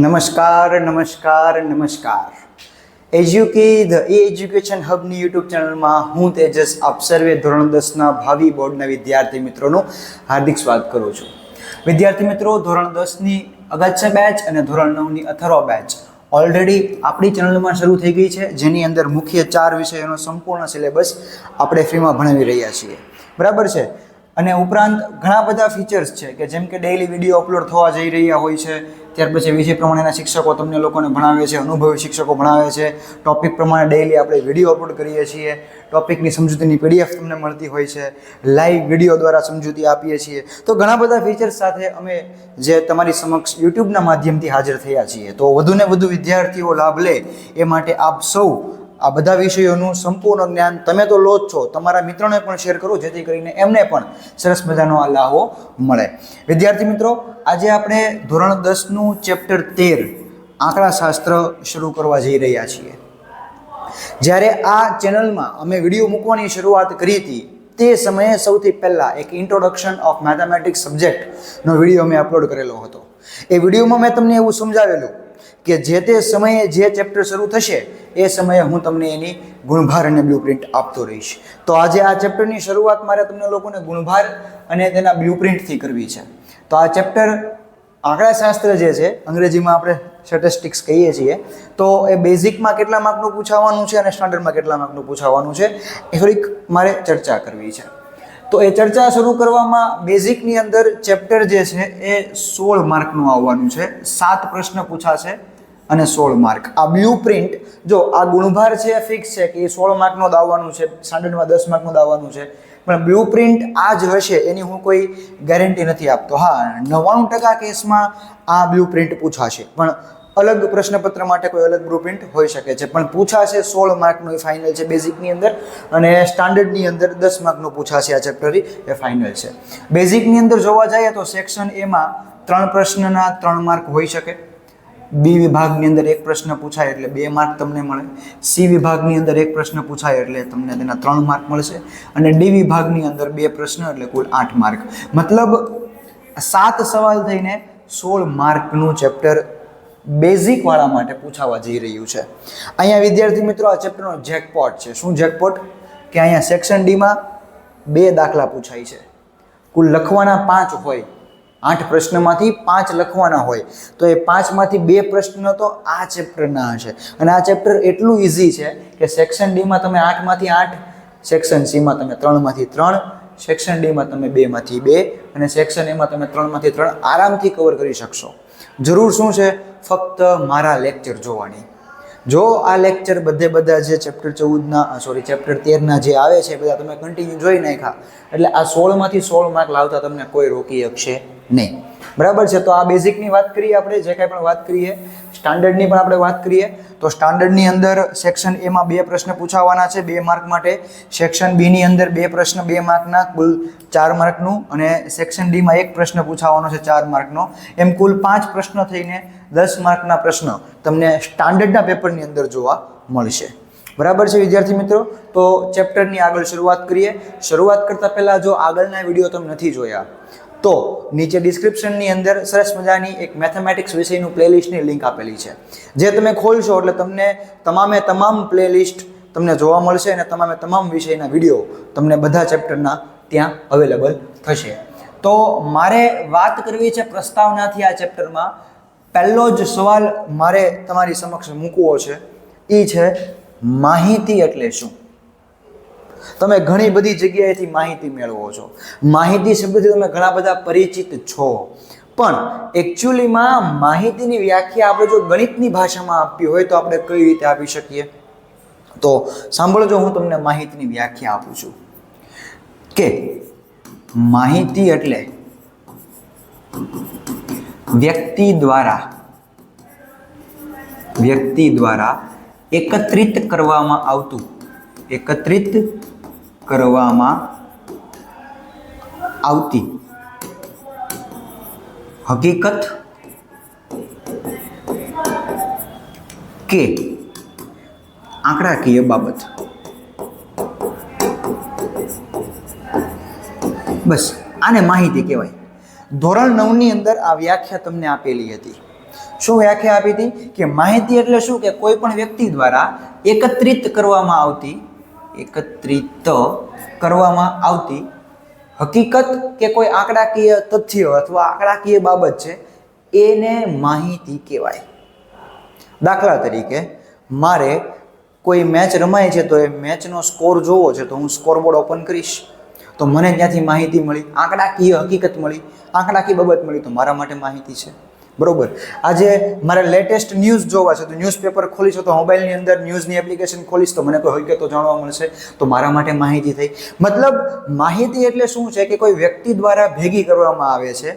નમસ્કાર નમસ્કાર નમસ્કાર એજ્યુકી ધ એજ્યુકેશન હબની યુટ્યુબ ચેનલમાં હું તેજસ આપ સર્વે ધોરણ 10ના ભાવિ બોર્ડના વિદ્યાર્થી મિત્રોનું હાર્દિક સ્વાગત કરું છું. વિદ્યાર્થી મિત્રો, ધોરણ 10ની અગત્ય બેચ અને ધોરણ 9ની અથર્વ બેચ ઓલરેડી આપણી ચેનલમાં શરૂ થઈ ગઈ છે, જેની અંદર મુખ્ય 4 વિષયોનો સંપૂર્ણ સિલેબસ આપણે ફ્રીમાં ભણાવી રહ્યા છીએ. બરાબર છે. અને ઉપરાંત ઘણા બધા ફીચર્સ છે કે જેમ કે ડેઇલી વિડીયો અપલોડ થવા જઈ રહ્યા હોય છે, ત્યાર પછી વિષય પ્રમાણેના શિક્ષકો તમને લોકોને ભણાવે છે, અનુભવી શિક્ષકો ભણાવે છે, ટોપિક પ્રમાણે ડેઇલી આપણે વિડીયો અપલોડ કરીએ છીએ, ટોપિકની સમજૂતીની પીડીએફ તમને મળતી હોય છે, લાઈવ વિડીયો દ્વારા સમજૂતી આપીએ છીએ. તો ઘણા બધા ફીચર્સ સાથે અમે જે તમારી સમક્ષ યુટ્યુબના માધ્યમથી હાજર થયા છીએ. તો વધુને વધુ વિદ્યાર્થીઓ લાભ લે એ માટે આપ સૌ આ બધા વિષયોનું સંપૂર્ણ જ્ઞાન તમે તો લો જ છો, તમારા મિત્રોને પણ શેર કરો, જેથી કરીને એમને પણ સરસ મજાનો આ લાહો મળે. વિદ્યાર્થી મિત્રો, આજે આપણે ધોરણ 10નું ચેપ્ટર 13 આંકડાશાસ્ત્ર શરૂ કરવા જઈ રહ્યા છીએ. જ્યારે આ ચેનલમાં અમે વિડીયો મૂકવાની શરૂઆત કરી હતી તે સમયે સૌથી પહેલાં એક ઇન્ટ્રોડક્શન ઓફ મેથેમેટિક્સ સબ્જેક્ટનો વિડીયો મેં અપલોડ કરેલો હતો. એ વિડીયોમાં મેં તમને એવું સમજાવેલું કે જે તે સમયે જે ચેપ્ટર શરૂ થશે એ સમયે હું તમને એની ગુણભાર અને બ્લુપ્રિન્ટ આપતો રહીશ. તો આજે આ ચેપ્ટરની શરૂઆત મારે તમને લોકોને ગુણભાર અને તેના બ્લુપ્રિન્ટથી કરવી છે. તો આ ચેપ્ટર આંકડાશાસ્ત્ર જે છે, અંગ્રેજીમાં આપણે સ્ટેટિસ્ટિક્સ કહીએ છીએ, તો એ બેઝિકમાં કેટલા માર્કનું પૂછાવાનું છે અને સ્ટાન્ડર્ડમાં કેટલા માર્કનું પૂછાવાનું છે એ થોડીક મારે ચર્ચા કરવી છે. તો એ ચર્ચા શરૂ કરવામાં બેઝિકની અંદર ચેપ્ટર જે છે એ 16 માર્કનું આવવાનું છે. 7 પ્રશ્ન પૂછાશે અને 16 માર્ક. આ બ્લુપ્રિન્ટ, જો આ ગુણભાર છે ફિક્સ છે કે એ 16 માર્કનો જ આવવાનું છે, સ્ટાન્ડર્ડમાં 10 માર્કનું જ આવવાનું છે, પણ બ્લુપ્રિન્ટ આ જ હશે એની હું કોઈ ગેરંટી નથી આપતો. હા, 99% કેસમાં આ બ્લુપ્રિન્ટ પૂછાશે, પણ અલગ પ્રશ્નપત્ર માટે કોઈ અલગ બ્લુપ્રિન્ટ હોઈ શકે છે, પણ પૂછાશે 16 માર્કનું એ ફાઇનલ છે બેઝિકની અંદર, અને સ્ટાન્ડર્ડની અંદર 10 માર્કનું પૂછાશે આ ચેપ્ટરની, એ ફાઇનલ છે. બેઝિકની અંદર જોવા જઈએ તો સેક્શન એમાં 3 પ્રશ્નના 3 માર્ક હોઈ શકે. બી વિભાગની અંદર 1 પ્રશ્ન પૂછાય એટલે 2 માર્ક તમને મળે. સી વિભાગની અંદર 1 પ્રશ્ન પૂછાય એટલે તમને તેના 3 માર્ક મળશે, અને ડી વિભાગની અંદર 2 પ્રશ્ન એટલે કુલ 8 માર્ક. મતલબ 7 સવાલ થઈને 16 માર્કનું ચેપ્ટર બેઝિક વાળા માટે પૂછાવા જઈ રહ્યું છે. અહીંયા વિદ્યાર્થી મિત્રો, આ ચેપ્ટરનો જેકપોટ છે. શું જેકપોટ? કે અહીંયા સેક્શન ડીમાં 2 દાખલા પૂછાય છે. કુલ લખવાના 5 હોય, 8 પ્રશ્નમાંથી 5 લખવાના હોય, તો એ 5માંથી 2 પ્રશ્ન તો આ ચેપ્ટરના હશે. અને આ ચેપ્ટર એટલું ઇઝી છે કે સેક્શન ડીમાં તમે 8માંથી 8, સેક્શન સીમાં તમે 3માંથી 3, સેક્શન ડીમાં તમે 2માંથી 2 અને સેક્શન એમાં તમે 3માંથી 3 આરામથી કવર કરી શકશો. જરૂર શું છે? ફક્ત મારા લેક્ચર જોવાની. જો આ લેક્ચર બધા જે ચેપ્ટર 13ના જે આવે છે બધા તમે કન્ટિન્યુ જોઈ નાખ્યા એટલે આ 16માંથી 16 માર્ક લાવતા તમને કોઈ રોકી શકશે નહીં. બરાબર છે. તો આ બેઝિકની વાત કરીએ આપણે, જે કાંઈ પણ વાત કરીએ. સ્ટાન્ડર્ડની પણ આપણે વાત કરીએ તો સ્ટાન્ડર્ડની અંદર સેક્શન એમાં 2 પ્રશ્ન પૂછાવાના છે 2 માર્ક માટે, સેક્શન બીની અંદર 2 પ્રશ્ન 2 માર્કના કુલ 4 માર્કનું, અને સેક્શન ડીમાં 1 પ્રશ્ન પૂછાવાનો છે 4 માર્કનો. એમ કુલ 5 પ્રશ્ન થઈને 10 માર્કના પ્રશ્ન તમને સ્ટાન્ડર્ડના પેપરની અંદર જોવા મળશે. બરાબર છે વિદ્યાર્થી મિત્રો. તો ચેપ્ટરની આગળ શરૂઆત કરીએ. શરૂઆત કરતાં પહેલાં જો આગળના વિડીયો તમે નથી જોયા તો નીચે ડિસ્ક્રિપ્શનની અંદર સરસ મજાની એક મેથેમેટિક્સ વિષયનું પ્લેલિસ્ટની લિંક આપેલી છે. જે તમે ખોલશો એટલે તમને તમામ પ્લેલિસ્ટ તમને જોવા મળશે, અને તમામ વિષયના વિડીયો તમને બધા ચેપ્ટરના ત્યાં અવેલેબલ થશે. તો મારે વાત કરવી છે પ્રસ્તાવનાથી આ ચેપ્ટરમાં. પહેલો જ સવાલ મારે તમારી સમક્ષ મૂકવો છે એ છે માહિતી એટલે શું? તમે ઘણી બધી જગ્યાએથી માહિતી મેળવો છો, માહિતી શબ્દથી તમે ઘણા બધા પરિચિત છો, પણ એકચ્યુઅલીમાં માહિતીની વ્યાખ્યા આપણે જો ગણિતની ભાષામાં આપવી હોય તો આપણે કઈ રીતે આપી શકીએ? તો સાંભળજો, હું તમને માહિતીની વ્યાખ્યા આપું છું કે માહિતી એટલે વ્યક્તિ દ્વારા એકત્રિત કરવામાં આવતી હકીકત કે આંકડાકીય બાબત. બસ આને માહિતી કહેવાય. ધોરણ 9ની અંદર આ વ્યાખ્યા તમને આપેલી હતી. શું વ્યાખ્યા આપી હતી કે માહિતી એટલે શું કે કોઈ પણ વ્યક્તિ દ્વારા એકત્રિત કરવામાં આવતી હકીકત કે કોઈ આંકડાકીય તથ્ય અથવા આંકડાકીય બાબત છે એને માહિતી કહેવાય. દાખલા તરીકે મારે કોઈ મેચ રમાય છે તો એ મેચનો સ્કોર જોવો છે તો હું સ્કોરબોર્ડ ઓપન કરીશ તો મને ત્યાંથી માહિતી મળી, આંકડાકીય હકીકત મળી, આંકડાકીય બાબત મળી તો મારા માટે માહિતી છે. બરોબર. આજે મારે લેટેસ્ટ ન્યૂઝ જોવા છે તો ન્યૂઝપેપર ખોલીશ તો મોબાઈલની અંદર ન્યૂઝની એપ્લિકેશન ખોલીશ તો મને કોઈ હકીકતો જાણવા મળશે તો મારા માટે માહિતી થઈ. મતલબ માહિતી એટલે શું છે કે કોઈ વ્યક્તિ દ્વારા ભેગી કરવામાં આવે છે.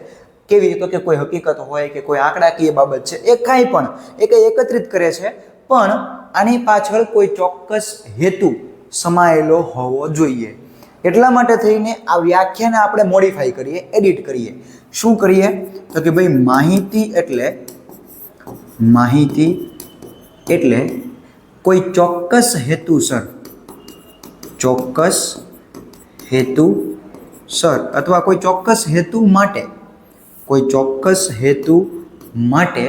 કેવી રીતે કે કોઈ હકીકત હોય કે કોઈ આંકડાકીય બાબત છે એ કાંઈ પણ એ કંઈ એકત્રિત કરે છે પણ આની પાછળ કોઈ ચોક્કસ હેતુ સમાયેલો હોવો જોઈએ. એટલા માટે થઈને આ વ્યાખ્યાને આપણે મોડિફાઈ કરીએ, એડિટ કરીએ. શું કરીએ તો કે ભાઈ માહિતી એટલે કોઈ ચોક્કસ હેતુસર અથવા કોઈ ચોક્કસ હેતુ માટે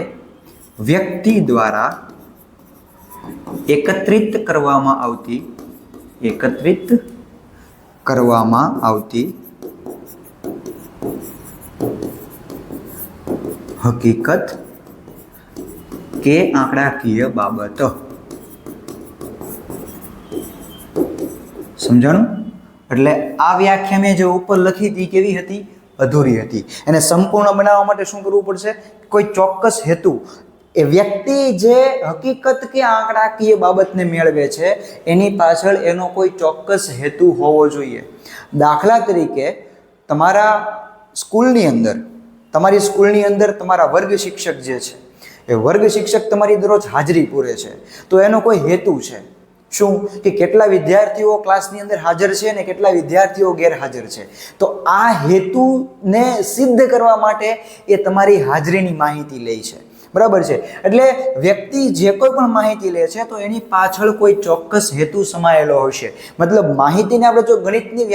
વ્યક્તિ દ્વારા એકત્રિત કરવામાં આવતી હકીકત કે આંકડાકીય બાબત. સમજાણું? એટલે આ વ્યાખ્યા મેં જે ઉપર લખી હતી કેવી હતી? અધૂરી હતી. એને સંપૂર્ણ બનાવવા માટે શું કરવું પડશે? કોઈ ચોક્કસ હેતુ, એ વ્યક્તિ જે હકીકત કે આંકડાકીય બાબતને મેળવે છે એની પાછળ એનો કોઈ ચોક્કસ હેતુ હોવો જોઈએ. દાખલા તરીકે તમારી સ્કૂલની અંદર તમારા વર્ગ શિક્ષક જે છે એ વર્ગ શિક્ષક તમારી દરરોજ હાજરી પૂરે છે તો એનો કોઈ હેતુ છે. શું કે કેટલા વિદ્યાર્થીઓ ક્લાસની અંદર હાજર છે અને કેટલા વિદ્યાર્થીઓ ગેરહાજર છે. તો આ હેતુને સિદ્ધ કરવા માટે એ તમારી હાજરીની માહિતી લે છે. બરાબર છે. એટલે વ્યક્તિ જે કોઈ પણ માહિતી લે છે તો એની પાછળ કોઈ ચોક્કસ હેતુ સમાયેલો હશે. મતલબ માહિતીને આપણે જો ગણિતની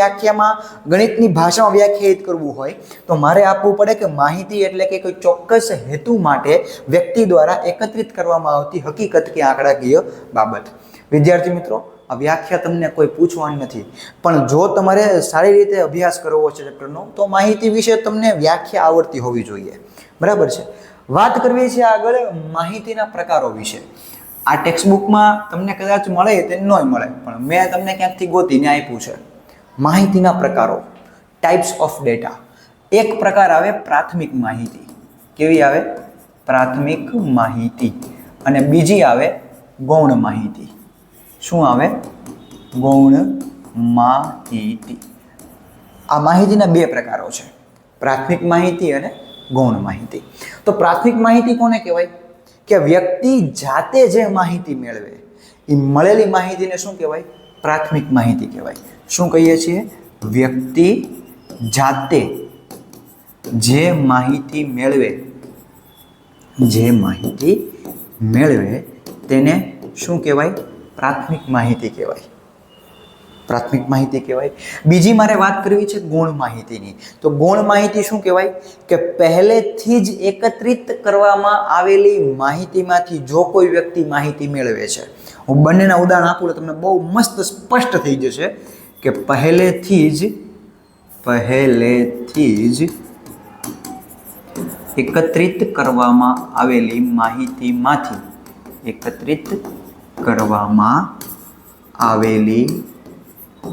ભાષામાં વ્યાખ્યાયિત કરવું હોય તો મારે આપવું પડે કે માહિતી એટલે કે કોઈ ચોક્કસ હેતુ માટે વ્યક્તિ દ્વારા એકત્રિત કરવામાં આવતી હકીકત કે આંકડાકીય બાબત. વિદ્યાર્થી મિત્રો, આ વ્યાખ્યા તમને કોઈ પૂછવાની નથી, પણ જો તમારે સારી રીતે અભ્યાસ કરવો છે ચેપ્ટરનો તો માહિતી વિશે તમને વ્યાખ્યા આવડતી હોવી જોઈએ. બરાબર છે. વાત કરવી છે આગળ માહિતીના પ્રકારો વિશે. આ ટેક્સ્ટબુકમાં તમને કદાચ મળે તે ન મળે, પણ મેં તમને ક્યાંકથી ગોતીને આપ્યું છે. માહિતીના પ્રકારો, ટાઈપ્સ ઓફ ડેટા. એક પ્રકાર આવે પ્રાથમિક માહિતી. કેવી આવે? પ્રાથમિક માહિતી. અને બીજી આવે ગૌણ માહિતી. શું આવે? ગૌણ માહિતી. આ માહિતીના બે પ્રકારો છે, પ્રાથમિક માહિતી અને ગૌણ માહિતી. તો પ્રાથમિક માહિતી કોને કહેવાય? કે વ્યક્તિ જાતે જે માહિતી મેળવે એ મળેલી માહિતીને શું કહેવાય? પ્રાથમિક માહિતી કહેવાય. શું કહીએ છીએ? વ્યક્તિ જાતે જે માહિતી મેળવે તેને શું કહેવાય? પ્રાથમિક માહિતી કહેવાય. પ્રાથમિક માહિતી કહેવાય. બીજી મારે વાત કરવી છે ગૌણ માહિતીની. તો ગૌણ માહિતી શું કહેવાય? કે પહેલેથી જ એકત્રિત કરવામાં આવેલી માહિતીમાંથી જો કોઈ વ્યક્તિ માહિતી મેળવે છે. હું બંનેના ઉદાહરણ આપું તો તમને બહુ મસ્ત સ્પષ્ટ થઈ જશે કે પહેલેથી જ એકત્રિત કરવામાં આવેલી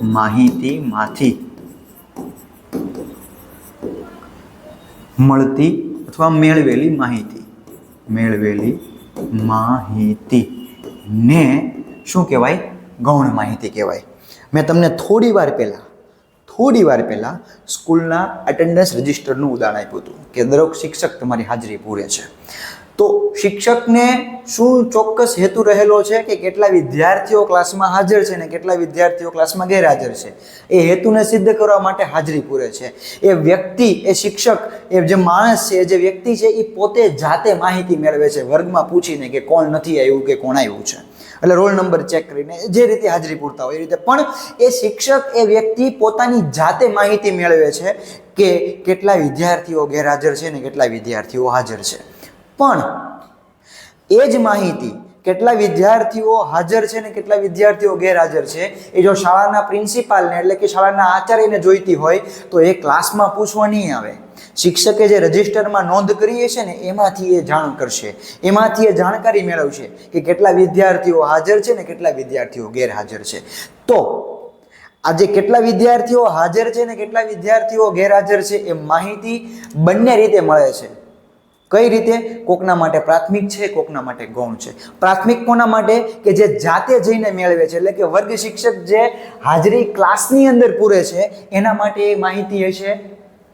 માહિતીમાંથી મળતી અથવા મેળવેલી માહિતીને શું કહેવાય? ગૌણ માહિતી કહેવાય. મેં તમને થોડી વાર પહેલા સ્કૂલના અટેન્ડન્સ રજિસ્ટરનું ઉદાહરણ આપ્યું હતું કે દરેક શિક્ષક તમારી હાજરી પૂરે છે. તો શિક્ષકને શું ચોક્કસ હેતુ રહેલો છે કે કેટલા વિદ્યાર્થીઓ ક્લાસમાં હાજર છે અને કેટલા વિદ્યાર્થીઓ ક્લાસમાં ગેરહાજર છે. એ હેતુને સિદ્ધ કરવા માટે હાજરી પૂરે છે. એ વ્યક્તિ, એ શિક્ષક, એ જે માણસ છે, જે વ્યક્તિ છે એ પોતે જાતે માહિતી મેળવે છે વર્ગમાં પૂછીને કે કોણ નથી આવ્યું કે કોણ આવ્યું છે. એટલે રોલ નંબર ચેક કરીને જે રીતે હાજરી પૂરતા હોય એ રીતે. પણ એ શિક્ષક, એ વ્યક્તિ પોતાની જાતે માહિતી મેળવે છે કે કેટલા વિદ્યાર્થીઓ ગેરહાજર છે અને કેટલા વિદ્યાર્થીઓ હાજર છે. પણ એ જ માહિતી કેટલા વિદ્યાર્થીઓ હાજર છે ને કેટલા વિદ્યાર્થીઓ ગેરહાજર છે એ જો શાળાના પ્રિન્સિપાલને એટલે કે શાળાના આચાર્યને જોઈતી હોય તો એ ક્લાસમાં પૂછવા નહીં આવે. શિક્ષકે જે રજિસ્ટરમાં નોંધ કરી છે ને એમાંથી એ જાણ કરશે, એમાંથી એ જાણકારી મેળવશે કે કેટલા વિદ્યાર્થીઓ હાજર છે ને કેટલા વિદ્યાર્થીઓ ગેરહાજર છે. તો આજે કેટલા વિદ્યાર્થીઓ હાજર છે ને કેટલા વિદ્યાર્થીઓ ગેરહાજર છે એ માહિતી બંને રીતે મળે છે. કઈ રીતે? કોકના માટે પ્રાથમિક છે, કોકના માટે ગૌણ છે. પ્રાથમિક કોના માટે? કે જે જાતે જઈને મેળવે છે, એટલે કે વર્ગ શિક્ષક જે હાજરી ક્લાસની અંદર પૂરે છે એના માટે એ માહિતી હશે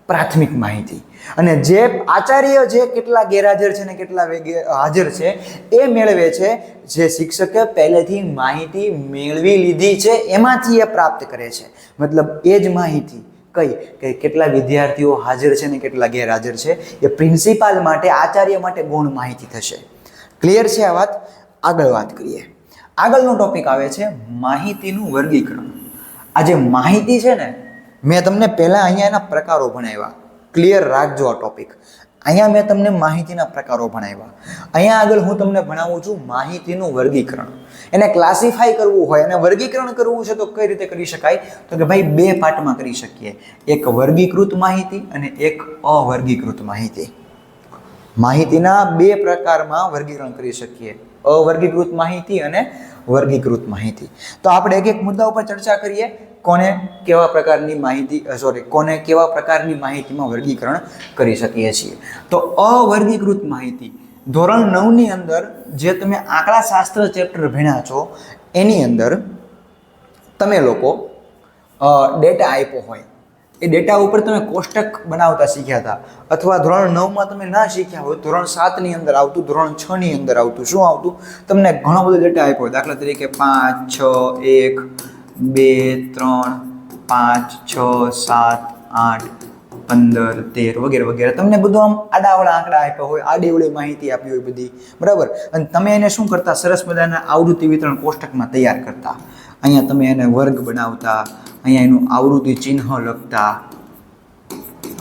પ્રાથમિક માહિતી. અને જે આચાર્ય જે કેટલા ગેરહાજર છે ને કેટલા હાજર છે એ મેળવે છે, જે શિક્ષકે પહેલેથી માહિતી મેળવી લીધી છે એમાંથી એ પ્રાપ્ત કરે છે. મતલબ એ જ માહિતી કઈ કે કેટલા વિદ્યાર્થીઓ હાજર છે ને કેટલા ગેરહાજર છે એ પ્રિન્સિપાલ માટે આચાર્ય માટે ગૌણ માહિતી થશે. ક્લિયર છે આ વાત? આગળ વાત કરીએ. આગળનો ટોપિક આવે છે માહિતીનું વર્ગીકરણ. આ જે માહિતી છે ને મેં તમને પહેલા અહીંયા એના પ્રકારો ભણાવ્યા. ક્લિયર રાખજો આ ટોપિક. અહીંયા મેં તમને માહિતીના પ્રકારો ભણાવ્યા. અહીંયા આગળ હું તમને ભણાવું છું માહિતીનું વર્ગીકરણ. એને ક્લાસિફાઈ કરવું હોય અને વર્ગીકરણ કરવું છે તો કઈ રીતે કરી શકાય? તો કે ભાઈ બે પાર્ટમાં કરી શકીએ. એક વર્ગીકૃત માહિતી અને એક અવર્ગીકૃત માહિતી. માહિતીના બે પ્રકારમાં વર્ગીકરણ કરી શકીએ, અવર્ગીકૃત માહિતી અને વર્ગીકૃત માહિતી. તો આપણે એક એક મુદ્દા ઉપર ચર્ચા કરીએ. કોને કેવા પ્રકારની માહિતી કોને કેવા પ્રકારની માહિતીમાં વર્ગીકરણ કરી શકીએ છીએ. તો અવર્ગીકૃત માહિતી ધોરણ 9 ની અંદર જે તમે આંકડાશાસ્ત્ર ચેપ્ટર ભણ્યા છો એની અંદર તમે લોકો ડેટા આપ્યો હોય, એ ડેટા ઉપર તમે કોષ્ટક બનાવતા શીખ્યા હતા, અથવા ધોરણ 9માં તમે ના શીખ્યા હોય, ધોરણ 7 ની અંદર આવતું, ધોરણ 6 ની અંદર આવતું. શું આવતું? તમને ઘણો બધો ડેટા આપ્યો. દાખલા તરીકે 5, 6, 1, 2, 3, 5, 6, 7, 8, 15, 13 વગેરે વગેરે. તમને બધું આમ આડાવાળા આંકડા આપ્યા હોય, આડીવળી માહિતી આપી હોય બધી, બરાબર. અને તમે એને શું કરતા? સરસ મજાના આવૃત્તિ વિતરણ કોષ્ટકમાં તૈયાર કરતા. અહીંયા તમે એને વર્ગ બનાવતા, અહીંયા એનું આવૃત્તિ ચિહ્ન લખતા.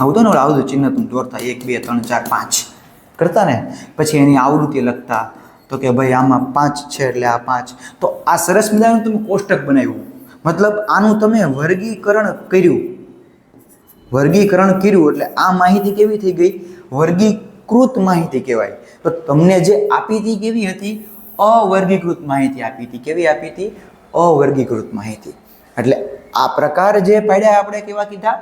આવતો ને આવૃત્તિ ચિહ્ન તમે દોરતા 1, 2, 3, 4, 5 કરતા ને. પછી એની આવૃત્તિ લખતા, તો કે ભાઈ આમાં 5 છે એટલે આ 5. તો આ સરસ મજાનું તમે કોષ્ટક બનાવ્યું. મતલબ આનું તમે વર્ગીકરણ કર્યું. વર્ગીકરણ કર્યું એટલે આ માહિતી કેવી થઈ ગઈ? વર્ગીકૃત માહિતી કહેવાય. તો તમને જે આપી હતી કેવી હતી? અવર્ગીકૃત માહિતી આપી હતી. કેવી આપી હતી? અવર્ગીકૃત માહિતી. એટલે આ પ્રકાર જે પાડ્યા આપણે કેવા કીધા?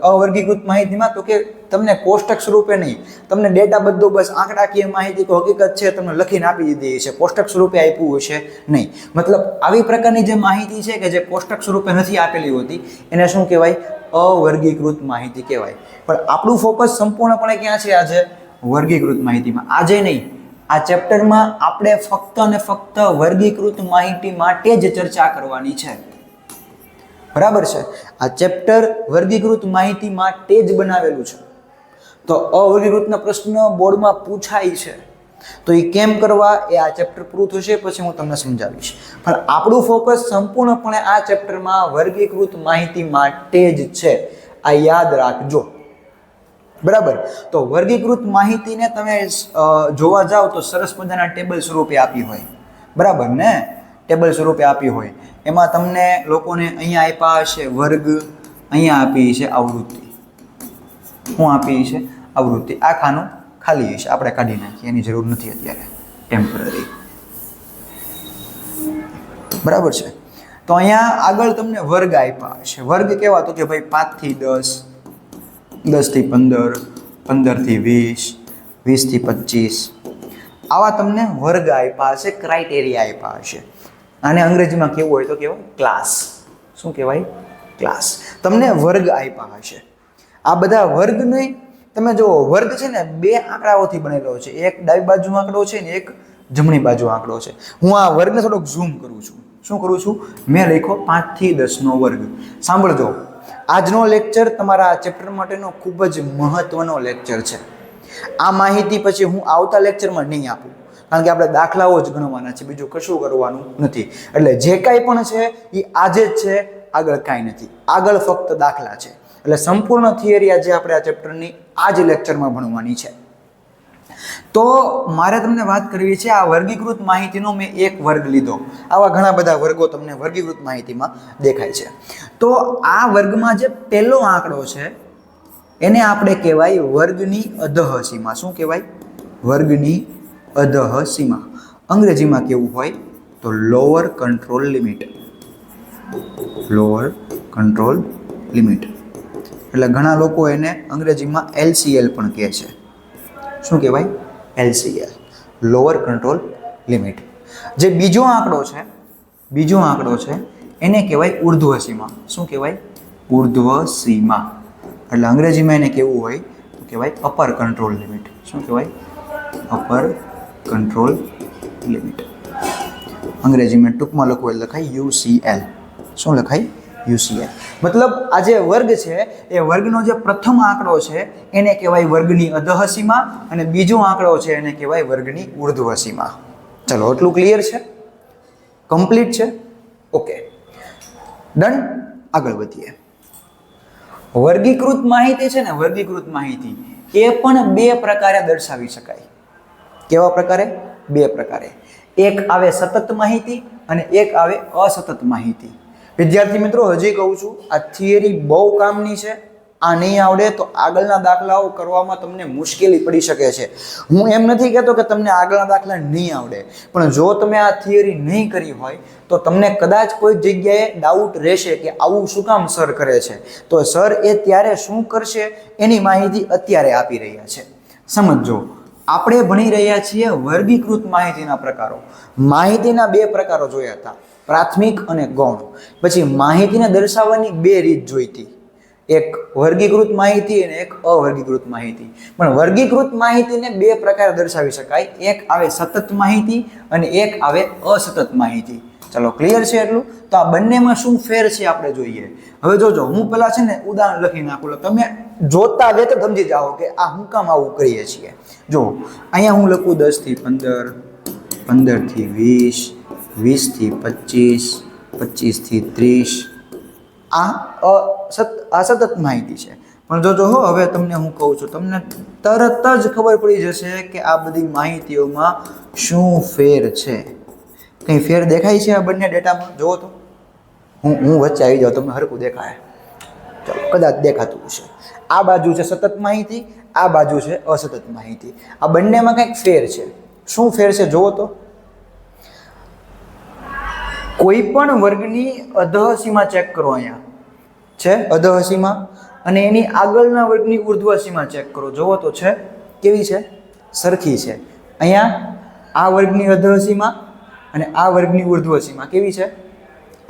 અવર્ગીકૃત માહિતીમાં. તો કે તમને કોષ્ટક સ્વરૂપે નહીં, તમને ડેટા બધો બસ આંકડાકીય માહિતી તો હકીકત છે તમને લખીને આપી દીધી છે, કોષ્ટક સ્વરૂપે આપ્યું હશે નહીં. મતલબ આવી પ્રકારની જે માહિતી છે કે જે કોષ્ટક સ્વરૂપે નથી આપેલી હોતી એને શું કહેવાય? અવર્ગીકૃત માહિતી કહેવાય. પણ આપણું ફોકસ સંપૂર્ણપણે ક્યાં છે આજે? વર્ગીકૃત માહિતીમાં. આજે નહીં, આ ચેપ્ટરમાં આપણે ફક્ત અને ફક્ત વર્ગીકૃત માહિતી માટે જ ચર્ચા કરવાની છે. બરાબર છે? આ ચેપ્ટર વર્ગીકૃત માહિતી માટે જ બનાવેલું છે. તો અવર્ગીકૃતના પ્રશ્ન બોર્ડમાં પૂછાય છે, તો એ કેમ કરવા એ આ ચેપ્ટર પૂરું થશે પછી હું તમને સમજાવીશ. પણ આપણું ફોકસ સંપૂર્ણપણે આ ચેપ્ટરમાં વર્ગીકૃત માહિતી માટે જ છે. આ યાદ રાખજો. બરાબર? તો વર્ગીકૃત માહિતીને તમે જોવા જાઓ તો સરસ મજાના ટેબલ સ્વરૂપે આપી હોય, બરાબર ને? ટેબલ સ્વરૂપે આપી હોય. એમાં તમને લોકોને અહીંયા આપ્યા હશે વર્ગ, અહીંયા આપી છે આવૃત્તિ. શું આપી છે? આવૃત્તિ. આ ખાનું ખાલી હશે, આપણે કાઢી નાખીએ, એની જરૂર નથી અત્યારે, ટેમ્પરરી. બરાબર છે? તો અહીંયા આગળ તમને વર્ગ આપ્યા હશે. વર્ગ કેવા? તો કે ભાઈ 5 થી 10, 10 થી 15, 15 થી 20, 20 થી 25. આવા તમને વર્ગ આપ્યા હશે, ક્રાઇટેરિયા આપ્યા હશે. આને અંગ્રેજીમાં કેવું હોય તો કેવું? ક્લાસ. શું કહેવાય? ક્લાસ. તમને વર્ગ આપ્યા હશે. આ બધા વર્ગને તમે જુઓ, વર્ગ છે ને 2 આંકડાઓથી બનેલો છે. એક ડાબી બાજુ આંકડો છે ને એક જમણી બાજુ આંકડો છે. હું આ વર્ગને થોડોક ઝૂમ કરું છું. શું કરું છું? મેં લખ્યો 5 થી 10 નો વર્ગ. સાંભળજો, આજનો લેક્ચર તમારા આ ચેપ્ટર માટેનો ખૂબ જ મહત્વનો લેક્ચર છે. આ માહિતી પછી હું આવતા લેક્ચરમાં નહીં આપું, કારણ કે આપણે દાખલાઓ જ ગણવાના છે, બીજું કશું કરવાનું નથી. એટલે જે કાંઈ પણ છે એ આજે જ છે, આગળ કાંઈ નથી. આગળ ફક્ત દાખલા છે. એટલે સંપૂર્ણ થિયરી આજે આપણે આ ચેપ્ટરની આ જ લેક્ચરમાં ભણવાની છે. તો મારે તમને વાત કરવી છે, આ વર્ગીકૃત માહિતીનો મેં એક વર્ગ લીધો. આવા ઘણા બધા વર્ગો તમને વર્ગીકૃત માહિતીમાં દેખાય છે. તો આ વર્ગમાં જે પહેલો આંકડો છે એને આપણે કહેવાય વર્ગની અધઃસીમા. શું કહેવાય? વર્ગની અધઃસીમા. અંગ્રેજીમાં કેવું હોય તો lower control limit. Lower control limit એટલે ઘણા લોકો એને અંગ્રેજીમાં LCL પણ કહે છે. શું કહેવાય? LCL, lower control limit. જે બીજો આંકડો છે એને કહેવાય ઉર્ધ્વ સીમા. શું કહેવાય? ઉર્ધ્વ સીમા. એટલે અંગ્રેજીમાં એને કેવું હોય તો કહેવાય અપર કંટ્રોલ લિમિટ. શું કહેવાય? Upper control limit. અંગ્રેજીમાં ટૂંકમાં લખવું એટલે લખાય UCL. શું લખાય? UCL. મતલબ આ જે વર્ગ છે એ વર્ગનો જે પ્રથમ આંકડો છે એને કહેવાય વર્ગની અધઃસીમા અને બીજો આંકડો છે એને કહેવાય વર્ગની ઉર્ધ્વ સીમા. ચલો, એટલું ક્લિયર છે? કમ્પ્લીટ છે? Okay, done. આગળ વધીએ. વર્ગીકૃત માહિતી છે ને, વર્ગીકૃત માહિતી એ પણ બે પ્રકારે દર્શાવી શકાય. કેવા પ્રકારે? બે પ્રકારે. એક આવે સતત માહિતી અને એક આવે અસતત માહિતી. વિદ્યાર્થી મિત્રો, હજી કહું છું, આ થિયરી બહુ કામની છે. આ નહીં આવડે તો આગળના દાખલાઓ કરવામાં તમને મુશ્કેલી પડી શકે છે. હું એમ નથી કહેતો કે તમને આગળના દાખલા નહીં આવડે, પણ જો તમે આ થિયરી નહીં કરી હોય તો તમને કદાચ કોઈ જગ્યાએ ડાઉટ રહેશે કે આવું શું કામ સર કરે છે. તો સર એ ત્યારે શું કરશે એની માહિતી અત્યારે આપી રહ્યા છે. સમજો, આપણે ભણી રહ્યા છીએ વર્ગીકૃત માહિતીના પ્રકારો. માહિતીના બે પ્રકારો જોયા હતા, પ્રાથમિક અને ગૌણ. પછી માહિતીને દર્શાવવાની બે રીત જોઈ હતી, એક વર્ગીકૃત માહિતી અને એક અવર્ગીકૃત માહિતી. પણ વર્ગીકૃત માહિતીને બે પ્રકારે દર્શાવી શકાય, એક આવે સતત માહિતી અને એક આવે અસતત માહિતી. ચલો, ક્લિયર છે એટલું? તો આ બંનેમાં શું ફેર છે આપણે જોઈએ. હવે જોજો, હું પેલા છે ને ઉદાહરણ લખી નાખું, તમે જોતા જ તો સમજી જાઓ કે આ હું કામ આવું કરીએ છીએ. જો અહીંયા હું લખું 10 થી 15, 15 થી 20, 20 થી 25, 25 થી 30. આ સતત માહિતી છે. પણ જોજો હો, હવે તમને હું કહું છું, તમને તરત જ ખબર પડી જશે કે આ બધી માહિતીઓમાં શું ફેર છે. કંઈ ફેર દેખાય છે આ બંને ડેટામાં? જુઓ તો, હું વચ્ચે આવી જાઉં, તમને હરખું દેખાય? ચાલો, કદાચ દેખાતું હશે. આ બાજુ છે સતત માહિતી, આ બાજુ છે અસતત માહિતી. આ બંનેમાં કંઈક ફેર છે. શું ફેર છે જુઓ તો. કોઈ પણ વર્ગની અધઃસીમા ચેક કરો. અહીંયા છે અધઃસીમા અને એની આગળના વર્ગની ઉર્ધ્વ સીમા ચેક કરો. જુઓ તો છે કેવી છે? સરખી છે. અહીંયા આ વર્ગની અધઃસીમા અને આ વર્ગની ઉર્ધ્વ સીમા કેવી છે?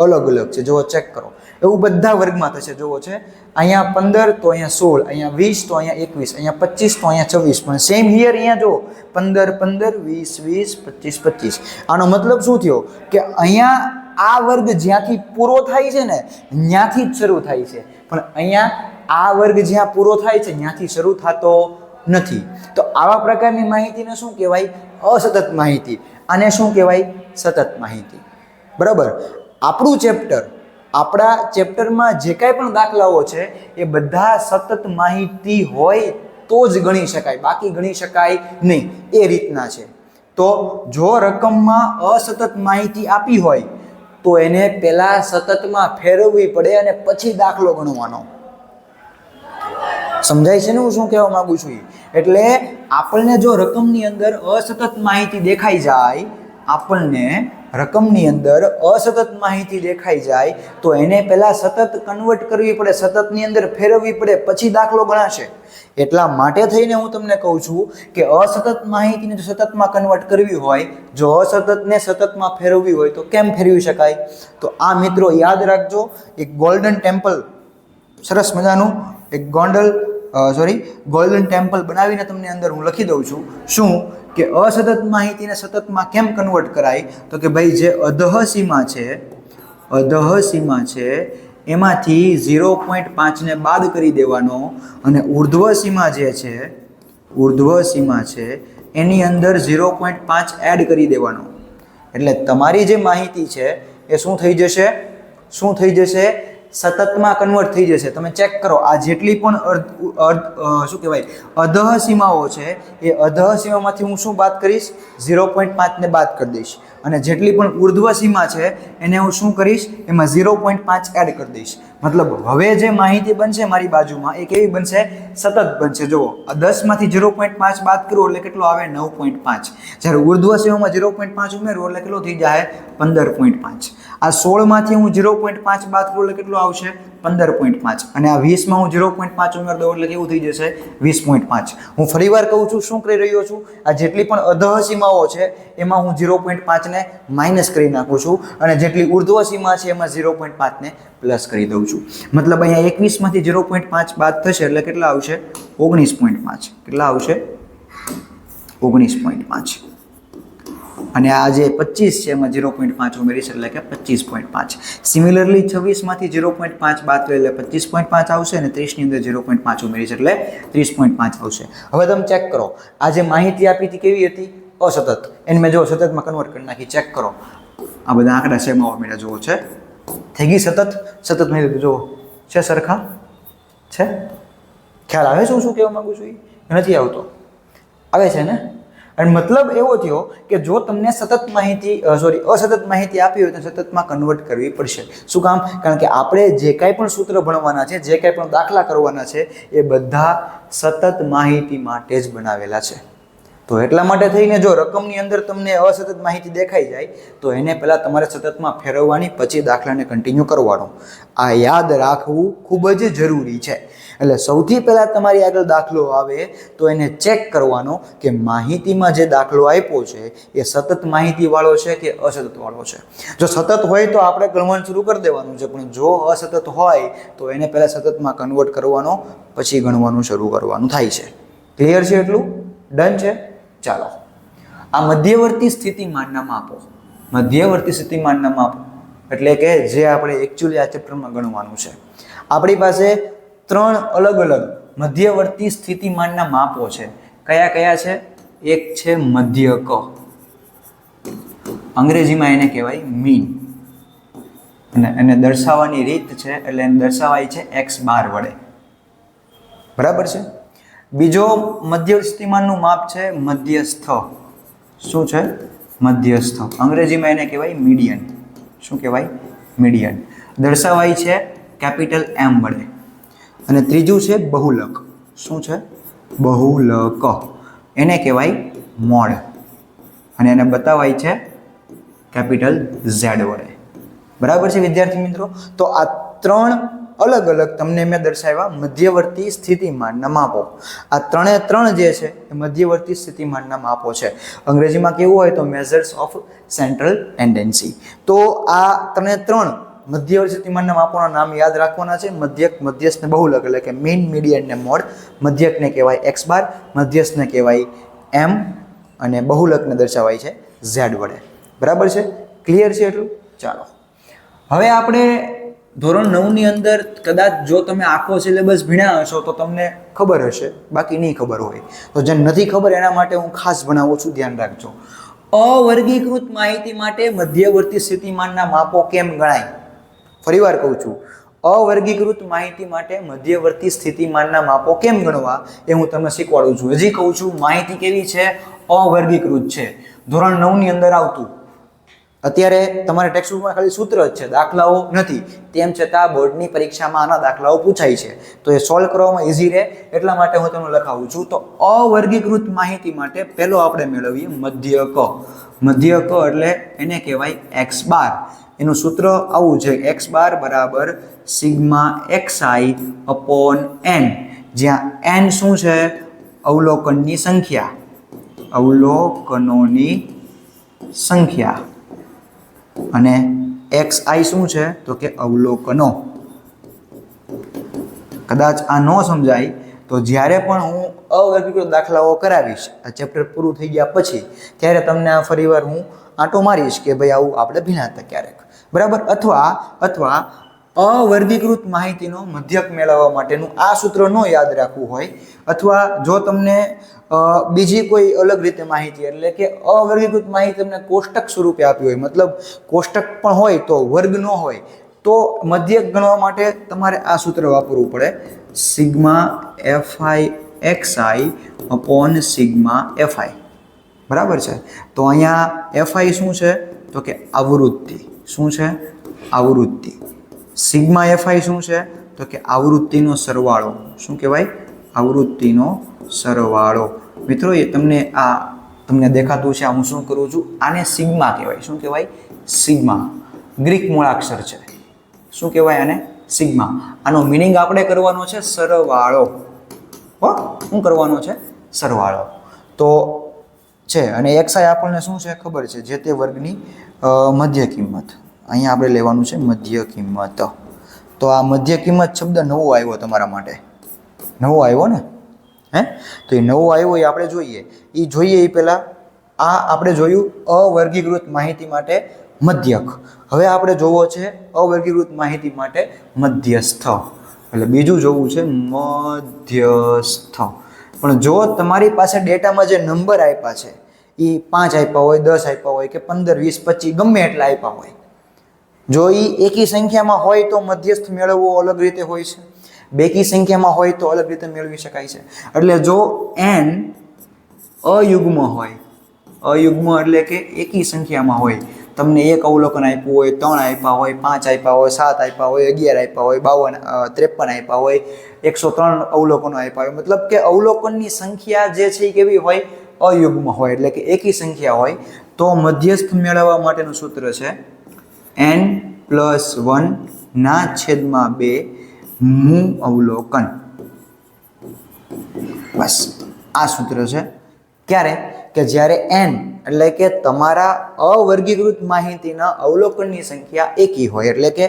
અલગ અલગ છે. જુઓ, ચેક કરો. એવું બધા વર્ગમાં થશે. જુઓ છે અહીંયા 15 તો અહીંયા 16, અહીંયા 20 તો અહીંયા 21, અહીંયા 25 તો અહીંયા 26. પણ સેમ હિયર અહીંયા જો 15 15, 20 20, 25 25. આનો મતલબ શું થયો કે અહીંયા આ વર્ગ જ્યાંથી પૂરો થાય છે ને ત્યાંથી જ શરૂ થાય છે, પણ અહીંયા આ વર્ગ જ્યાં પૂરો થાય છે ત્યાંથી શરૂ થતો નથી. તો આવા પ્રકારની માહિતીને શું કહેવાય? અસતત માહિતી. આને શું કહેવાય? સતત માહિતી. બરાબર. આપણા ચેપ્ટરમાં જે કાંઈ પણ દાખલાઓ છે એ બધા સતત માહિતી હોય તો જ ગણી શકાય, બાકી ગણી શકાય નહીં. એ રીતના છે. તો જો રકમમાં અસતત માહિતી આપી હોય તો એને પહેલા સતતમાં ફેરવવી પડે અને પછી દાખલો ગણવાનો. સમજાય છે ને હું શું કહેવા માંગુ છું? એટલે આપણને જો રકમની અંદર અસતત માહિતી દેખાઈ જાય, આપણને રકમની અંદર અસતત માહિતી દેખાઈ જાય તો એને પહેલાં સતત કન્વર્ટ કરવી પડે, સતતની અંદર ફેરવવી પડે, પછી દાખલો ગણાશે. એટલા માટે થઈને હું તમને કહું છું કે અસતત માહિતીને જો સતતમાં કન્વર્ટ કરવી હોય, જો અસતતને સતતમાં ફેરવવી હોય તો કેમ ફેરવી શકાય? તો આ મિત્રો યાદ રાખજો, એક ગોલ્ડન ટેમ્પલ, સરસ મજાનું એક ગોલ્ડન ટેમ્પલ બનાવીને તમને અંદર હું લખી દઉં છું. શું કે અસતત માહિતીને સતતમાં કેમ કન્વર્ટ કરાય? તો કે ભાઈ જે અધઃસીમા છે એમાંથી 0.5 ને બાદ કરી દેવાનો અને ઉર્ધ્વ સીમા છે એની અંદર 0.5 એડ કરી દેવાનો. એટલે તમારી જે માહિતી છે એ શું થઈ જશે? સતતમાં કન્વર્ટ થઈ જશે. તમે ચેક કરો, આ જેટલી પણ શું કહેવાય અધઃ સીમાઓ છે એ અધઃ સીમામાંથી હું શું બાદ કરીશ? 0.5 ને બાદ કરી દઈશ. અને જેટલી પણ ઉર્ધ્વ સીમા છે એને હું શું કરીશ? એમાં 0.5 એડ કરી દઈશ. મતલબ હવે જે માહિતી બનશે મારી બાજુમાં એ કેવી બનશે? સતત બનશે. જુઓ, આ 10માંથી 0.5 બાદ કરું એટલે કેટલો આવે? 9.5. જ્યારે ઉર્ધ્વ સીમામાં 0.5 ઉમેરું એટલે કેટલો થઈ જાય? 15.5. આ 16માંથી હું 0.5 બાદ કરું એટલે કેટલો આવશે? 15.5. અને આ 20માં હું 0.5 ઉમેર દઉં એટલે કેવું થઈ જશે? 20.5. હું ફરીવાર કહું છું, શું કરી રહ્યો છું? આ જેટલી પણ અધઃ સીમાઓ છે એમાં હું 0.5 ને માઇનસ કરી નાખું છું અને જેટલી ઉર્ધ્વ સીમા છે એમાં 0.5 ને પ્લસ કરી દઉં છું. મતલબ અહીંયા 21માંથી 0.5 બાદ થશે એટલે કેટલા આવશે? 19.5. કેટલા આવશે? 19.5. અને આ જે 25 છે એમાં 0.5 ઉમેરીશ એટલે કે 25.5. સિમિલરલી 26માંથી 0.5 બાદ કરીએ એટલે 25.5 આવશે અને 30ની અંદર 0.5 ઉમેરીશ એટલે 30.5 આવશે. હવે તમે ચેક કરો, આ જે માહિતી આપી હતી કેવી હતી? અસતત. એને મેં જો સતતમાં કન્વર્ટ કરી નાખી. ચેક કરો, આ બધા આંકડા શેમાં મેળા જુઓ છે, થઈ ગઈ સતત. સતત મેળવી જુઓ છે, સરખા છે. ખ્યાલ આવે છે હું શું કહેવા માંગુ છું? એ નથી આવતો? આવે છે ને? અને મતલબ એવો થયો કે જો તમને સતત માહિતી અસતત માહિતી આપી હોય તો સતતમાં કન્વર્ટ કરવી પડશે. શું કામ? કારણ કે આપણે જે કાંઈ પણ સૂત્ર ભણવાના છે, જે કાંઈ પણ દાખલા કરવાના છે એ બધા સતત માહિતી માટે જ બનાવેલા છે. તો એટલા માટે થઈને જો રકમની અંદર તમને અસતત માહિતી દેખાઈ જાય તો એને પહેલાં તમારે સતતમાં ફેરવવાની, પછી દાખલાને કન્ટિન્યુ કરવાનો. આ યાદ રાખવું ખૂબ જ જરૂરી છે. એટલે સૌથી પહેલાં તમારી આગળ દાખલો આવે તો એને ચેક કરવાનો કે માહિતીમાં જે દાખલો આપ્યો છે એ સતત માહિતીવાળો છે કે અસતતવાળો છે. જો સતત હોય તો આપણે ગણવાનું શરૂ કરી દેવાનું છે, પણ જો અસતત હોય તો એને પહેલાં સતતમાં કન્વર્ટ કરવાનો, પછી ગણવાનું શરૂ કરવાનું થાય છે. ક્લિયર છે? એટલું ડન છે? ચાલો, આ મધ્યવર્તી સ્થિતિમાનના માપો. મધ્યવર્તી સ્થિતિમાનના માપો એટલે કે જે આપણે એકચ્યુઅલી આ ચેપ્ટરમાં ગણવાનું છે. આપણી પાસે 3 અલગ અલગ મધ્યવર્તી સ્થિતિમાનના માપો છે. કયા કયા છે? એક છે મધ્યક, અંગ્રેજીમાં એને કહેવાય મીન, અને એને દર્શાવવાની રીત છે એટલે એને દર્શાવાય છે x બાર વડે. બરાબર છે? બીજો મધ્ય સ્થિતિમાનનું માપ છે મધ્યસ્થ. શું છે? મધ્યસ્થ. અંગ્રેજીમાં એને કહેવાય મીડિયન. શું કહેવાય? મીડિયન. દર્શાવાય છે કેપિટલ M વડે. અને ત્રીજું છે બહુલક. શું છે? બહુલક. એને કહેવાય મોડ, અને એને બતાવાય છે કેપિટલ Z વડે. બરાબર છે વિદ્યાર્થી મિત્રો? તો આ 3 અલગ અલગ તમને મેં દર્શાવ્યા મધ્યવર્તી સ્થિતિમાનના માપો. આ 3 જે છે એ મધ્યવર્તી સ્થિતિમાનના માપો છે. અંગ્રેજીમાં કેવું હોય તો મેઝર્સ ઓફ સેન્ટ્રલ ટેન્ડન્સી. તો આ 3 મધ્યવર્તી સ્થિતિમાનના માપોના નામ યાદ રાખવાના છે. મધ્યક, મધ્યસ્થ ને બહુલક, એટલે કે મીન, મીડિયન ને મોડ. મધ્યકને કહેવાય x બાર, મધ્યસ્થને કહેવાય m, અને બહુલકને દર્શાવાય છે z વડે. બરાબર છે? ક્લિયર છે એટલું? ચાલો, હવે આપણે ધોરણ 9ની અંદર કદાચ જો તમે આખો સિલેબસ ભણ્યા હશો તો તમને ખબર હશે, બાકી નહીં ખબર હોય તો જેને નથી ખબર એના માટે હું ખાસ ભણાવું છું, ધ્યાન રાખજો. અવર્ગીકૃત માહિતી માટે મધ્યવર્તી સ્થિતિમાનના માપો કેમ ગણાય? ફરીવાર કહું છું, અવર્ગીકૃત માહિતી માટે મધ્યવર્તી સ્થિતિમાનના માપો કેમ ગણવા એ હું તમને શીખવાડું છું. હજી કહું છું, માહિતી કેવી છે? અવર્ગીકૃત છે. ધોરણ 9ની અંદર આવતું. અત્યારે તમારા ટેક્સ્ટબુકમાં ખાલી સૂત્ર જ છે, દાખલાઓ નથી. તેમ છતાં બોર્ડની પરીક્ષામાં આના દાખલાઓ પૂછાય છે, તો એ સોલ્વ કરવામાં ઇઝી રહે એટલા માટે હું તમને લખાવું છું. તો અવર્ગીકૃત માહિતી માટે પહેલો આપણે મેળવીએ મધ્યક. મધ્યક એટલે એને કહેવાય x બાર. એનું સૂત્ર આવું છે, x બાર બરાબર સિગ્મા xi અપોન n, જ્યાં n શું છે? અવલોકનની સંખ્યા. અવલોકનોની સંખ્યા. અને xi શું છે? તો કે અવલોકનો. કદાચ આ ન સમજાય તો જ્યારે પણ હું અવર્ગીકૃત દાખલાઓ કરાવીશ આ ચેપ્ટર પૂરું થઈ ગયા પછી, ત્યારે તમને આ ફરીવાર હું આંટો મારીશ કે ભાઈ આવું આપણે ભીનાતા ક્યારેક. બરાબર? અથવા અવર્ગીકૃત માહિતીનો મધ્યક મેળવવા માટેનું આ સૂત્ર ન યાદ રાખવું હોય, અથવા જો તમને બીજી કોઈ અલગ રીતે માહિતી, એટલે કે અવર્ગીકૃત માહિતી તમને કોષ્ટક સ્વરૂપે આપી હોય, મતલબ કોષ્ટક પણ હોય તો વર્ગ ન હોય, તો મધ્યક ગણવા માટે તમારે આ સૂત્ર વાપરવું પડે, sigma FI XI upon sigma FI, બરાબર છે. તો અહીંયા એફઆઈ શું છે તો કે આવૃત્તિ, શું છે આવૃત્તિ. સિગ્મા એફઆઈ શું છે તો કે આવૃત્તિનો સરવાળો, શું કહેવાય આવૃત્તિનો સરવાળો. મિત્રો એ તમને દેખાતું છે, હું શું કરું છું, આને સિગ્મા કહેવાય. શું કહેવાય સિગ્મા, ગ્રીક મૂળાક્ષર છે. શું કહેવાય આને સિગ્મા. આનો મિનિંગ આપણે કરવાનો છે સરવાળો. શું કરવાનો છે સરવાળો. તો છે અને એક્સઆઈ આપણને શું છે ખબર છે, જે તે વર્ગની મધ્ય કિંમત. અહીંયા આપણે લેવાનું છે મધ્ય કિંમત. તો આ મધ્ય કિંમત શબ્દ નવો આવ્યો તમારા માટે, નવો આવ્યો ને હે. તો એ નવો આવ્યો એ આપણે જોઈએ એ પહેલાં આ આપણે જોયું અવર્ગીકૃત માહિતી માટે મધ્યક. હવે આપણે જોવો છે અવર્ગીકૃત માહિતી માટે મધ્યસ્થ. એટલે બીજું જોવું છે મધ્યસ્થ. પણ જો તમારી પાસે ડેટામાં જે નંબર આપ્યા છે એ 5 આપ્યા હોય, 10 આપ્યા હોય કે 15, 20, 25 ગમે એટલા આપ્યા હોય, જો એ એકી સંખ્યામાં હોય તો મધ્યસ્થ મેળવવો અલગ રીતે હોય છે, બેકી સંખ્યામાં હોય તો અલગ રીતે મેળવી શકાય છે. એટલે જો n અયુગ્મ હોય, અયુગ્મ એટલે કે એકી સંખ્યામાં હોય, તમને 1 અવલોકન આપ્યું હોય, 3 આપ્યા હોય, 5 આપ્યા હોય, 7 આપ્યા હોય, 11 આપ્યા હોય, 52, 53 આપ્યા હોય, 103 અવલોકનો આપ્યા હોય, મતલબ કે અવલોકનની સંખ્યા જે છે એ કેવી હોય અયુગ્મ હોય, એટલે કે એકી સંખ્યા હોય, તો મધ્યસ્થ મેળવવા માટેનું સૂત્ર છે n+1/2 મૂ અવલોકન. બસ આ સૂત્ર છે. ક્યારે કે જ્યારે n એટલે કે તમારા અવર્ગીકૃત માહિતીના અવલોકનની સંખ્યા એકી હોય, એટલે કે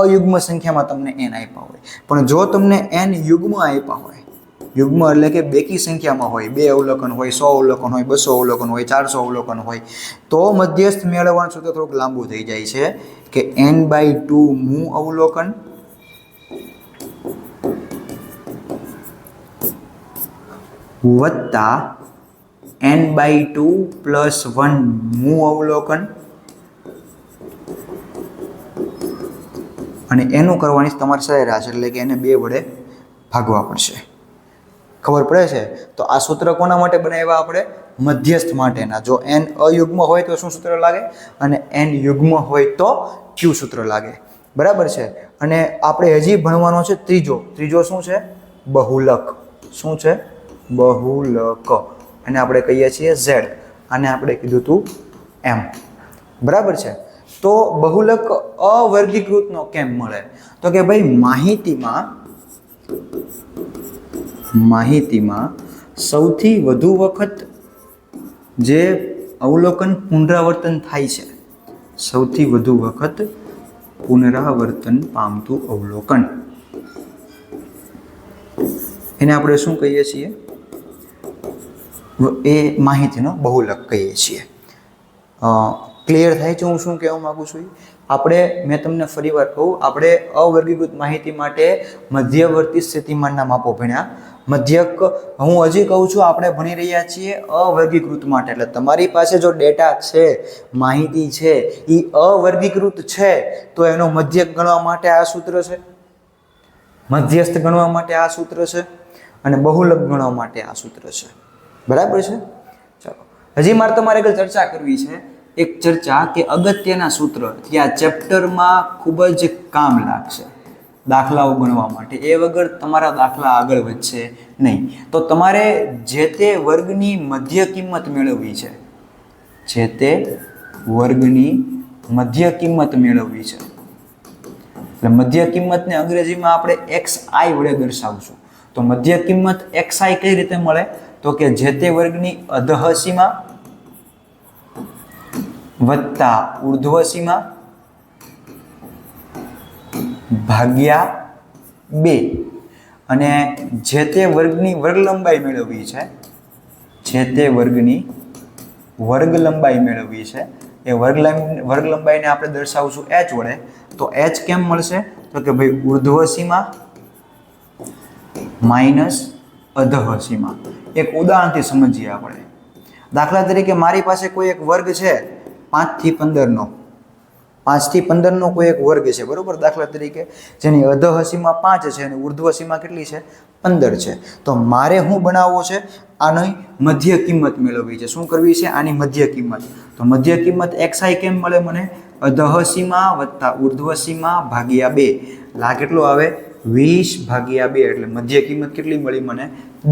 અયુગ્મ સંખ્યામાં તમને n આપ્યા હોય. પણ જો તમને n યુગ્મ આપ્યા હોય, યુગ્મ એટલે કે બેકી સંખ્યામાં હોય, 2 અવલોકન હોય, 100 અવલોકન હોય, 200 અવલોકન હોય, 400 અવલોકન હોય, તો મધ્યસ્થ મેળવવાનું સૂત્ર થોડુંક લાંબુ થઈ જાય છે કે n/2 મૂ અવલોકન વત્તા n/2 + 1 મૂ અવલોકન, અને એનું કરવાની તમારે સરેરાશ, એટલે કે એને 2 વડે ભાગવા પડશે. ખબર પડે છે? તો આ સૂત્ર કોના માટે બનાવ્યા આપણે? મધ્યસ્થ માટેના. જો n અયુગ્મ હોય તો શું સૂત્ર લાગે, અને n યુગ્મ હોય તો ક્યુ સૂત્ર લાગે. બરાબર છે. અને આપણે હજી ભણવાનો છે ત્રીજો શું છે? બહુલક. શું છે? બહુલક. અને આપણે કહીએ છીએ z, આને આપણે કીધું હતું m. બરાબર છે. તો બહુલક અવર્ગીકૃતનો કેમ મળે? તો કે ભાઈ માહિતીમાં સૌથી વધુ વખત જે અવલોકન પુનરાવર્તન થાય છે, સૌથી વધુ વખત પુનરાવર્તન પામતું અવલોકન, એને આપણે શું કહીએ છીએ? એ માહિતીનો બહુલક કહીએ છીએ. ક્લિયર થાય છે હું શું કહેવા માગું છું? મેં તમને ફરીવાર કહું, આપણે અવર્ગીકૃત માહિતી માટે મધ્યવર્તી સ્થિતિમાનના માપો ભણ્યા. મધ્યક હું હજી કહું છું, આપણે ભણી રહ્યા છીએ અવર્ગીકૃત માટે. એટલે તમારી પાસે જો ડેટા છે, માહિતી છે, એ અવર્ગીકૃત છે, તો એનો મધ્યક ગણવા માટે આ સૂત્ર છે, મધ્યસ્થ ગણવા માટે આ સૂત્ર છે, અને બહુલક ગણવા માટે આ સૂત્ર છે. બરાબર છે? ચાલો, હજી મારે તમારે આગળ ચર્ચા કરવી છે, એક ચર્ચા કે અગત્યના સૂત્ર જે આ ચેપ્ટરમાં ખૂબ જ કામ લાગશે દાખલાઓ ગણવા માટે. એ વગર તમારા દાખલા આગળ વધશે નહીં. તો તમારે જે તે વર્ગની મધ્ય કિંમત મેળવવી છે, જે તે વર્ગની મધ્ય કિંમત મેળવવી છે. એટલે મધ્ય કિંમતને અંગ્રેજીમાં આપણે xi વડે દર્શાવશું. તો મધ્ય કિંમત xi કઈ રીતે મળે? તો કે જે તે વર્ગની અધઃ સીમા વત્તા ઉર્ધ્વ સીમા ભાગ્યા 2, અને જે તે વર્ગની વર્ગ લંબાઈ મેળવવી છે, જે તે વર્ગની વર્ગ લંબાઈ મેળવવી છે, એ વર્ગ લંબાઈને આપણે દર્શાવશું h વડે. તો h કેમ મળશે? તો કે ભાઈ ઉર્ધ્વ સીમા માઇનસ અધઃ સીમા. એક ઉદાહરણથી સમજીએ આપણે. દાખલા તરીકે મારી પાસે કોઈ એક વર્ગ છે 5 થી 15 નો, 5 થી 15નો કોઈ એક વર્ગ છે, બરોબર. દાખલા તરીકે જેની અધઃ સીમા 5 છે અને ઉર્ધ્વ સીમા કેટલી છે? 15 છે. તો મારે શું બનાવવો છે? આની મધ્ય કિંમત મેળવવી છે. શું કરવી છે? આની મધ્ય કિંમત. તો મધ્ય કિંમત xi કેમ મળે મને? અધઃ સીમા વત્તા ઉર્ધ્વ સીમા ભાગ્યા 2. આ કેટલું આવે? 20 ભાગ્યા 2. એટલે મધ્ય કિંમત કેટલી મળી મને?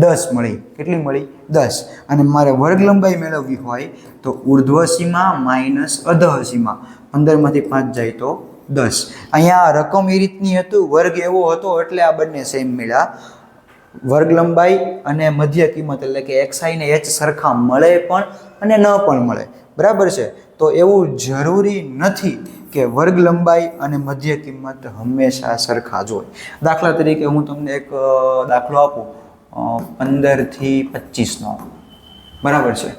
10 મળી. કેટલી મળી? 10. અને મારે વર્ગ લંબાઈ મેળવવી હોય તો ઉર્ધ્વ સીમા માઇનસ અધઃ સીમા. 15 માંથી 5 જાય તો 10. અહીંયા રકમ એ રીતની હતું, વર્ગ એવો હતો એટલે આ બંને સેમ મળ્યા. વર્ગ લંબાઈ અને મધ્ય કિંમત એટલે કે xi ને h સરખા મળે પણ અને ન પણ મળે, બરાબર છે. તો એવું જરૂરી નથી કે વર્ગ લંબાઈ અને મધ્ય કિંમત હંમેશા સરખા જ હોય. દાખલા તરીકે હું તમને એક દાખલો આપું, 15 થી 25નો, બરાબર છે.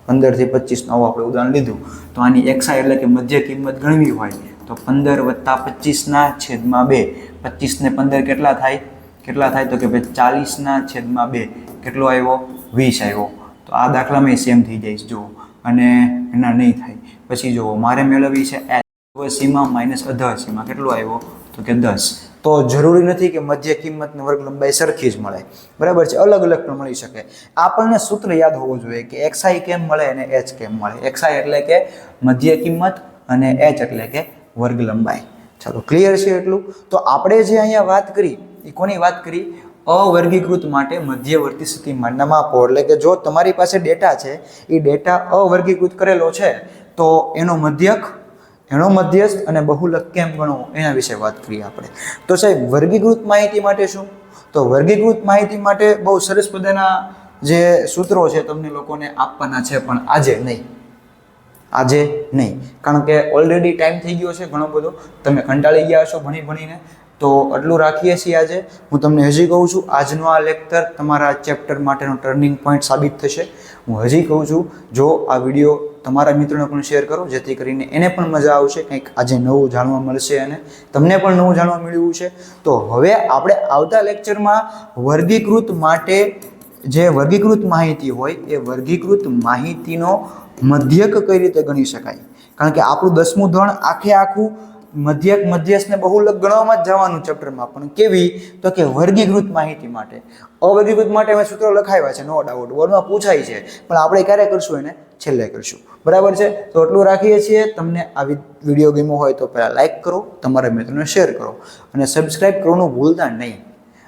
15 થી 25નો આપણે ઉદાહરણ લીધું. તો આની xi એટલે કે મધ્ય કિંમત ગણવી હોય તો 15 વત્તા 25 ના છેદમાં 2. 25 ને 15 કેટલા થાય? કેટલા થાય? તો કે ભાઈ 40 ના છેદમાં 2. કેટલો આવ્યો? 20 આવ્યો. તો આ દાખલામાં સેમ થઈ જાય જુઓ, અને એના નહીં થાય. પછી જુઓ, મારે મેળવવી છે h સીમા માઇનસ અધઃ સીમા. કેટલો આવ્યો? તો કે 10. તો જરૂરી નથી કે મધ્ય કિંમત ને વર્ગ લંબાઈ સરખી જ મળે, બરાબર છે. અલગ અલગ પણ મળી શકે. આપણને સૂત્ર યાદ હોવું જોઈએ કે xi કેમ મળે અને h કેમ મળે. xi એટલે કે મધ્ય કિંમત અને h એટલે કે વર્ગ લંબાઈ. ચાલો, ક્લિયર છે એટલું? તો આપણે જે અહીંયા વાત કરી એ કોની વાત કરી? અવર્ગીકૃત માટે મધ્યવર્તી સ્થિતિમાનના માપો. એટલે કે જો તમારી પાસે ડેટા છે, એ ડેટા અવર્ગીકૃત કરેલો છે તો એનો મધ્યક, એનો મધ્યસ્થ અને બહુલક કેમ ગણવો એના વિશે વાત કરીએ આપણે. તો સાહેબ, વર્ગીકૃત માહિતી માટે શું? તો વર્ગીકૃત માહિતી માટે બહુ સરસ બધાના જે સૂત્રો છે તમને લોકોને આપવાના છે, પણ આજે નહીં. આજે નહીં, કારણ કે ઓલરેડી ટાઈમ થઈ ગયો છે ઘણો બધો. તમે કંટાળી ગયા છો ભણી ભણીને. તો આટલું રાખીએ છીએ આજે. હું તમને હજી કહું છું, આજનો આ લેક્ચર તમારા ચેપ્ટર માટેનો ટર્નિંગ પોઈન્ટ સાબિત થશે. હું હજી કહું છું, જો આ વિડીયો તમારા મિત્રોને પણ શેર કરો, જેથી કરીને એને પણ મજા આવશે, કંઈક આજે નવું જાણવા મળશે અને તમને પણ નવું જાણવા મળ્યું છે. તો હવે આપણે આવતા લેક્ચરમાં વર્ગીકૃત માટે જે વર્ગીકૃત માહિતી હોય એ વર્ગીકૃત માહિતીનો મધ્યક કઈ રીતે ગણી શકાય. કારણ કે આપણું 10મું ધોરણ આખું મધ્યક, મધ્યસ્થ ને બહુલક ગણવામાં જ જવાનું ચેપ્ટરમાં. પણ કેવી? તો કે વર્ગીકૃત માહિતી માટે. અવર્ગીકૃત માટે અમે સૂત્રો લખાવ્યા છે, નો ડાઉટ, બોર્ડમાં પૂછાય છે, પણ આપણે ક્યારે કરશું? એને છેલ્લે કરશું, બરાબર છે. તો એટલું રાખીએ છીએ. તમને આ વિડીયો ગમ્યો હોય તો પહેલાં લાઇક કરો, તમારા મિત્રોને શેર કરો અને સબસ્ક્રાઈબ કરવાનું ભૂલતા નહીં.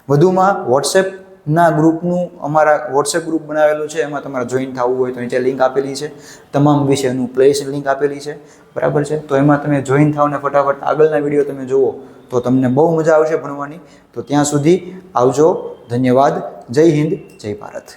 વધુમાં વોટ્સએપના ગ્રુપનું, અમારા વોટ્સએપ ગ્રુપ બનાવેલું છે, એમાં તમારે જોઈન થવું હોય તો નીચે લિંક આપેલી છે. તમામ વિષયનું પ્લેલિસ્ટ લિંક આપેલી છે, બરાબર છે. તો એમાં તમે જોઈન થાવ ને ફટાફટ આગળના વિડીયો તમે જુઓ તો તમને બહુ મજા આવશે ભણવાની. તો ત્યાં સુધી આવજો. ધન્યવાદ. જય હિન્દ, જય ભારત.